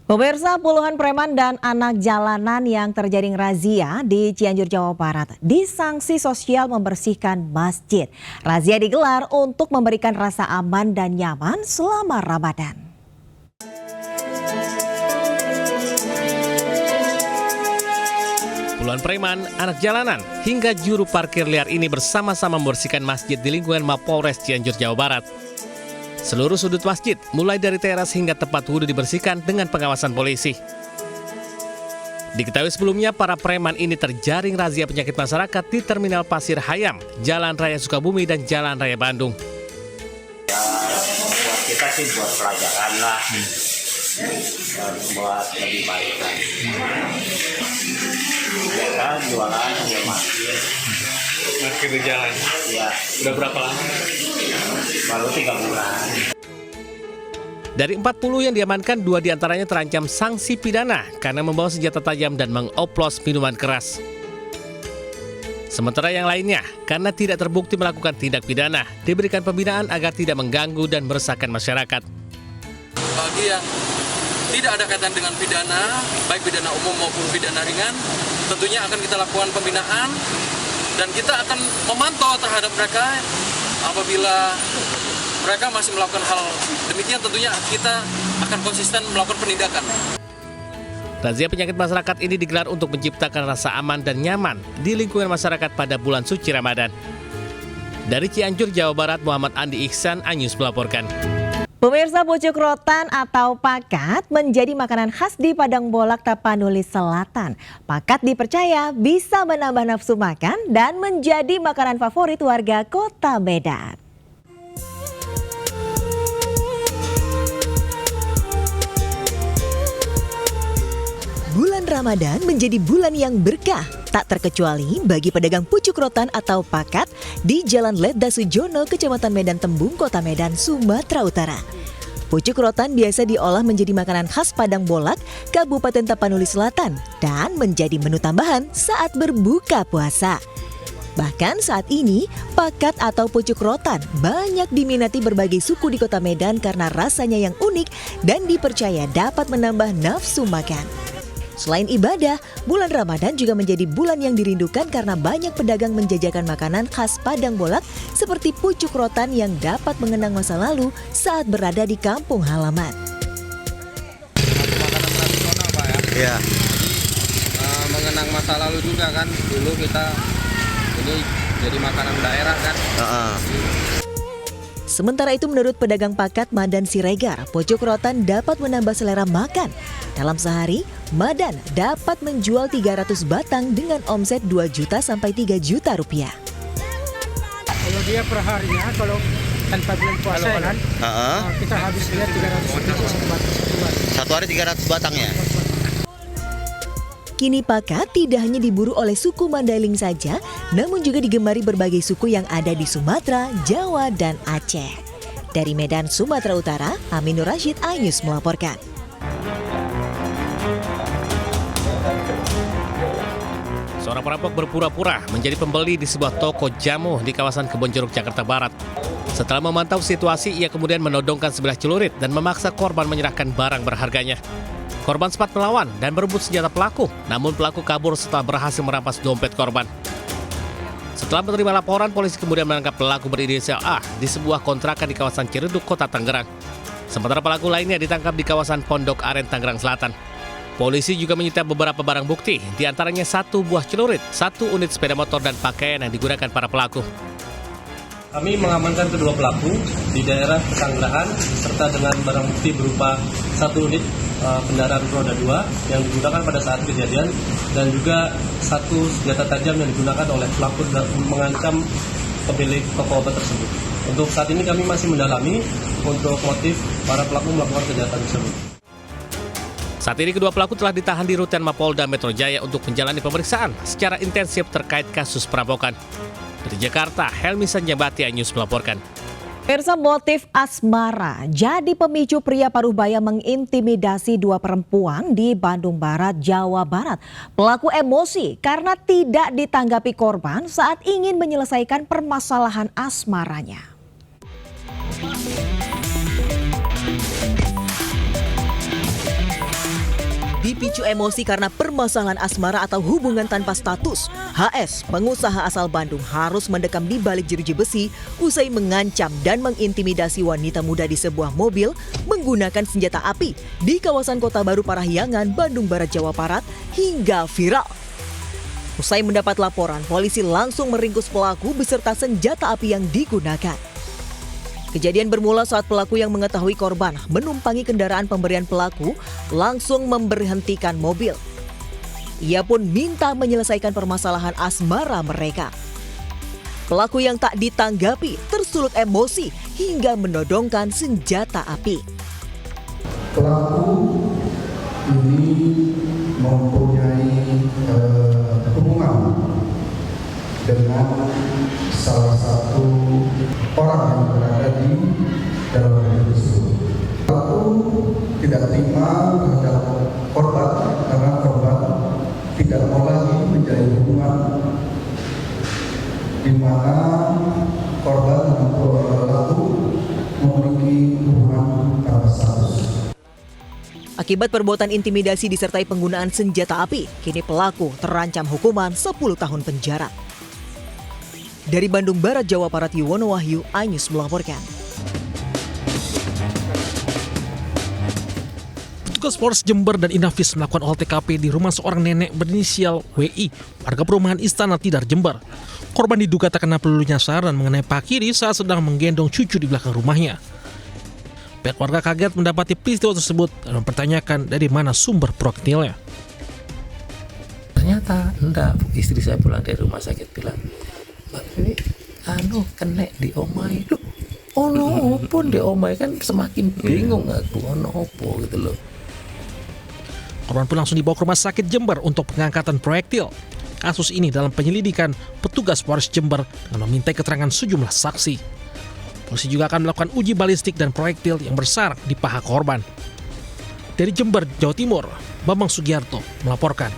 Pemirsa, puluhan preman dan anak jalanan yang terjaring razia di Cianjur, Jawa Barat disanksi sosial membersihkan masjid. Razia digelar untuk memberikan rasa aman dan nyaman selama Ramadan. Puluhan preman, anak jalanan, hingga juru parkir liar ini bersama-sama membersihkan masjid di lingkungan Mapolres Cianjur, Jawa Barat. Seluruh sudut masjid, mulai dari teras hingga tempat wudhu dibersihkan dengan pengawasan polisi. Diketahui sebelumnya, para preman ini terjaring razia penyakit masyarakat di Terminal Pasir Hayam, Jalan Raya Sukabumi, dan Jalan Raya Bandung. Ya, buat kita sih buat pelajaran lah, buat lebih baik kan. Kita jualan sambil masjid. Masih di jalan? Ya. Udah berapa lama? Baru 3 bulan. Dari 40 yang diamankan, 2 diantaranya terancam sanksi pidana karena membawa senjata tajam dan mengoplos minuman keras. Sementara yang lainnya, karena tidak terbukti melakukan tindak pidana, diberikan pembinaan agar tidak mengganggu dan meresahkan masyarakat. Bagi yang tidak ada kaitan dengan pidana, baik pidana umum maupun pidana ringan, tentunya akan kita lakukan pembinaan dan kita akan memantau terhadap mereka. Apabila mereka masih melakukan hal demikian, tentunya kita akan konsisten melakukan penindakan. Razia penyakit masyarakat ini digelar untuk menciptakan rasa aman dan nyaman di lingkungan masyarakat pada bulan suci Ramadan. Dari Cianjur, Jawa Barat, Muhammad Andi Ihsan, Anyus melaporkan. Pemirsa, pucuk rotan atau pakat menjadi makanan khas di Padang Bolak, Tapanuli Selatan. Pakat dipercaya bisa menambah nafsu makan dan menjadi makanan favorit warga Kota Medan. Bulan Ramadan menjadi bulan yang berkah, tak terkecuali bagi pedagang pucuk rotan atau pakat di Jalan Letda Sujono, Kecamatan Medan Tembung, Kota Medan, Sumatera Utara. Pucuk rotan biasa diolah menjadi makanan khas Padang Bolak, Kabupaten Tapanuli Selatan, dan menjadi menu tambahan saat berbuka puasa. Bahkan saat ini, pakat atau pucuk rotan banyak diminati berbagai suku di Kota Medan karena rasanya yang unik dan dipercaya dapat menambah nafsu makan. Selain ibadah, bulan Ramadan juga menjadi bulan yang dirindukan karena banyak pedagang menjajakan makanan khas Padang Bolak seperti pucuk rotan yang dapat mengenang masa lalu saat berada di kampung halaman. Makanan tradisional, Pak, ya? Iya. Mengenang masa lalu juga kan, dulu kita ini jadi makanan daerah kan. Sementara itu, menurut pedagang pakat Madan Siregar, pucuk rotan dapat menambah selera makan. Dalam sehari, Madan dapat menjual 300 batang dengan omset 2 juta sampai 3 juta rupiah. Kalau dia per harinya, kalau tanpa bulan puasa kan, kita habis lihat 300 batang. Satu hari 300 batang ya? Kini pakat tidak hanya diburu oleh suku Mandailing saja, namun juga digemari berbagai suku yang ada di Sumatera, Jawa, dan Aceh. Dari Medan, Sumatera Utara, Aminur Rashid, Anyus melaporkan. Seorang perampok berpura-pura menjadi pembeli di sebuah toko jamu di kawasan Kebonjeruk, Jakarta Barat. Setelah memantau situasi, ia kemudian menodongkan sebilah celurit dan memaksa korban menyerahkan barang berharganya. Korban sempat melawan dan berebut senjata pelaku, namun pelaku kabur setelah berhasil merampas dompet korban. Setelah menerima laporan, polisi kemudian menangkap pelaku berinisial A di sebuah kontrakan di kawasan Ciledug, Kota Tangerang. Sementara pelaku lainnya ditangkap di kawasan Pondok Aren, Tangerang Selatan. Polisi juga menyita beberapa barang bukti, diantaranya 1 buah celurit, 1 unit sepeda motor, dan pakaian yang digunakan para pelaku. Kami mengamankan kedua pelaku di daerah Pesanggerahan serta dengan barang bukti berupa 1 unit kendaraan roda 2 yang digunakan pada saat kejadian dan juga 1 senjata tajam yang digunakan oleh pelaku mengancam pemilik toko obat tersebut. Untuk saat ini kami masih mendalami untuk motif para pelaku melakukan kejahatan tersebut. Saat ini kedua pelaku telah ditahan di Rutan Mapolda Metro Jaya untuk menjalani pemeriksaan secara intensif terkait kasus perampokan. Dari Jakarta, Helmi Sanjabati, Anyus melaporkan. Pemirsa, motif asmara jadi pemicu pria Parubaya mengintimidasi 2 perempuan di Bandung Barat, Jawa Barat. Pelaku emosi karena tidak ditanggapi korban saat ingin menyelesaikan permasalahan asmaranya. Dipicu emosi karena permasalahan asmara atau hubungan tanpa status, HS, pengusaha asal Bandung, harus mendekam di balik jeruji besi usai mengancam dan mengintimidasi wanita muda di sebuah mobil menggunakan senjata api di kawasan Kota Baru Parahyangan, Bandung Barat, Jawa Barat hingga viral. Usai mendapat laporan, polisi langsung meringkus pelaku beserta senjata api yang digunakan. Kejadian bermula saat pelaku yang mengetahui korban menumpangi kendaraan pemberian pelaku langsung memberhentikan mobil. Ia pun minta menyelesaikan permasalahan asmara mereka. Pelaku yang tak ditanggapi tersulut emosi hingga menodongkan senjata api. Pelaku ini mempunyai hubungan dengan salah satu orang yang berada di dalam mobil tersebut. Pelaku tidak terima terhadap korban karena korban tidak mau lagi menjalin hubungan di mana korban dengan pelaku memiliki hubungan tanpa status. Akibat perbuatan intimidasi disertai penggunaan senjata api, kini pelaku terancam hukuman 10 tahun penjara. Dari Bandung Barat, Jawa Barat, Yuwono Wahyu, iNews melaporkan. Petugas Polres Jember dan Inafis melakukan olah TKP di rumah seorang nenek berinisial WI, warga perumahan Istana Tidar, Jember. Korban diduga terkena peluru nyasar dan mengenai paha kiri saat sedang menggendong cucu di belakang rumahnya. Pihak warga kaget mendapati peristiwa tersebut dan mempertanyakan dari mana sumber projektilnya. Ternyata enggak, istri saya pulang dari rumah sakit bilang, "Mbak ini kena di omai." Loh, ono pun di omai, kan semakin bingung aku, ono opo gitu loh. Korban pun langsung dibawa ke rumah sakit Jember untuk pengangkatan proyektil. Kasus ini dalam penyelidikan petugas Polres Jember dengan memintai keterangan sejumlah saksi. Polisi juga akan melakukan uji balistik dan proyektil yang bersarang di paha korban. Dari Jember, Jawa Timur, Bambang Sugiarto melaporkan.